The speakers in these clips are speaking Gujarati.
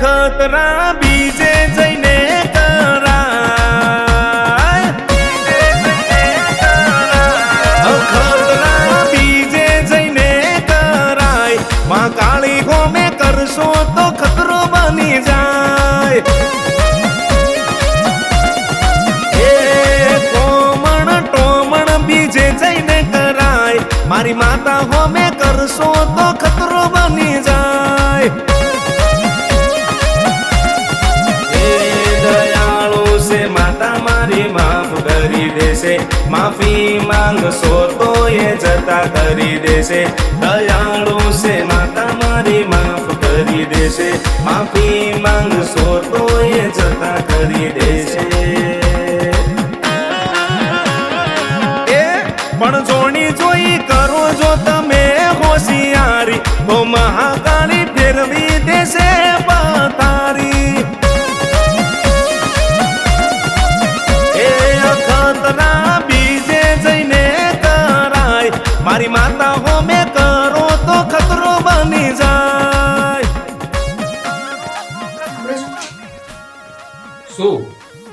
ખતરા બીજે જઈને કરાય, ખતરા બીજે જઈને કરાય, માં કાળી હોમે કરશો તો ખતરો બની જાય. બીજે જઈને કરાય, મારી માતા હોમે કરશો તો ખતરો બની જાય. એ દયાળુ છે માતા મારી માફ કરી દેશે, માફી માંગશો તો એ જતા કરી દેશે. દયાળુ છે માતા મારી માફ કરી દેશે, માફી માંગશો તો એ જતા કરી દેશે. પણ જોણી જોઈ કરો જો તમે હોશિયારી, તો મહાકાળી ફેરવી દેશે પથારી. એ ખતરા બીજે જઈને કરાય, મારી માતા હોમે કરો તો ખતરો બની જાય. શું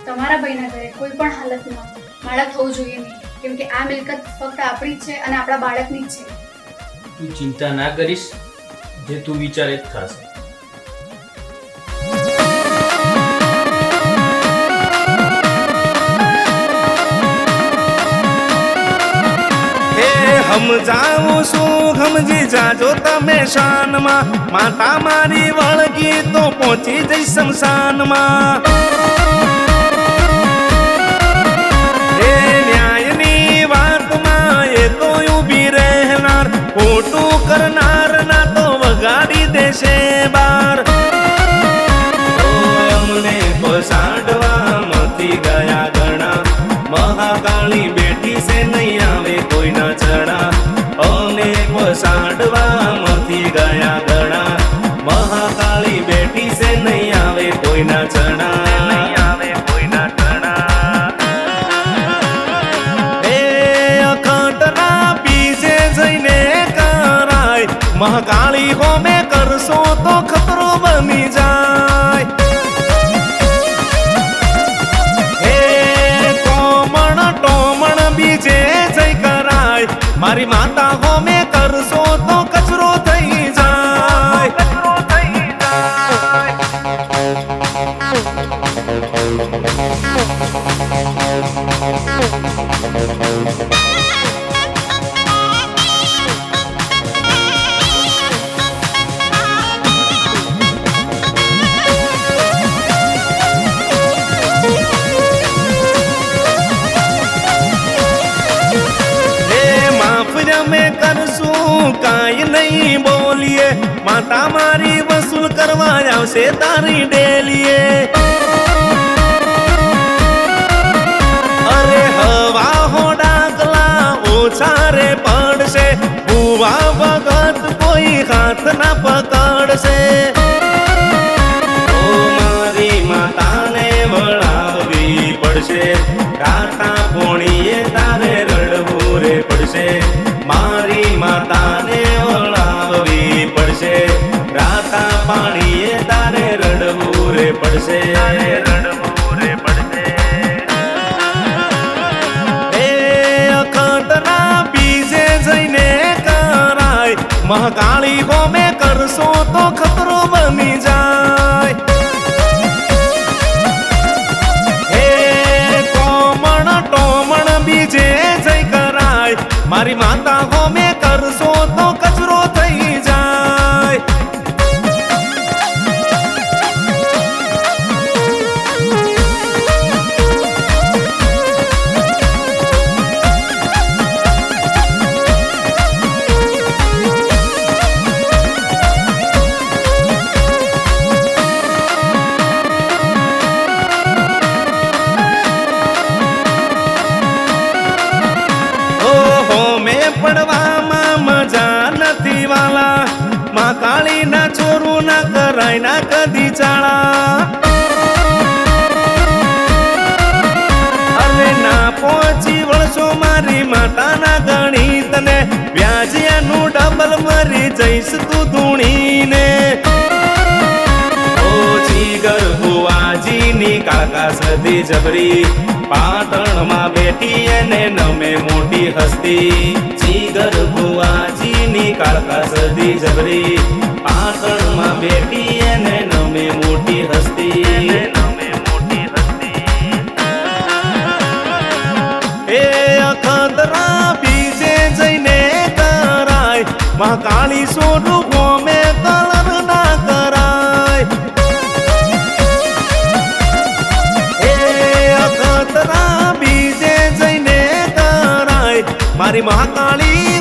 તમારા ભાઈના ઘરે કોઈ પણ હાલતમાં બાળક થવું જોઈએ નહીં, કેમ કે આ મિલકત ફક્ત આપણી જ છે અને આપણા બાળકની જ છે. તું ચિંતા ના કરીશ, જે તું વિચારે જ થશે. સમજાવું છું સમજી જાજો તમે શાનમાં, માતા મારી વળગી તો પહોંચી જઈ શમશાનમાં. એ ન્યાયની વાતમાં એ તો ઊભી રહેનાર, ખોટું કરનાર ના તો વગાડી દેશે બાર. અમને પસાડવામાંથી ગયા ગણા, મહાકાળી બેઠી છે નહીં આવે કોઈના ચણા. અમને પસાડવામાંથી ગયા ગણા, મહાકાળી બેઠી છે નહીં આવે કોઈના ચણા. નહીં આવે કોઈના ચણા. એ ખતરા બીજે જઈને કરાય, મહાકાળી હોમે કરશો તો ખતરો બની જાય. બીજે જઈ કરાય, મારી માતા હોમે કરશો તો કચરો થઈ જાય. અમે કરશું કાંઈ નહીં બોલીએ, માતા મારી વસૂલ કરવા આવશે તારી ડેલીએ. અરે હવા હો ડાકલા ઓછા રે પડશે, ભૂવા ભગત કોઈ હાથ ના પકડશે. ઓ મારી માતાને વળાવવી પડશે, રાતા પોણીએ તારે રડવું રે પડશે. મારી માતાને વળાવવી પડશે, રાતા પાણીએ તારે રડવું રે પડશે. રડવું રે પડશે. એ ખતરા બીજે જઈને કરાય, મહાકાળી હોમે કરશો તો ખતરો બની જાય. હે કોમણ ટોમણ બીજે જઈ કરાય, મારી માતા હોમે કરશો તો કચરો થઈ જાય. પડવામાં મજા નથી વાલા, માં કાળી ના છોરું ના કરાય ના કદી ચાળા. અરે ના પહોંચી વળશો મારી માતાના ગણિતને, વ્યાજિયાનું ડબલ મરી જઈશ તું ધૂણીને. ઓ સદી જબરી પાટણમાં બેઠી એને નમે મોટી હસ્તી જીગર ભુવાજીની કાળકા સદી જબરી પાટણમાં બેઠી એને નમે મોટી હસ્તી એ અખતરા બીજે જઈને કરાય મહાકાળી સોનું ગોમે કલર ના કરાય એ અખતરા બીજે જઈને કરાય મારી મહાકાળી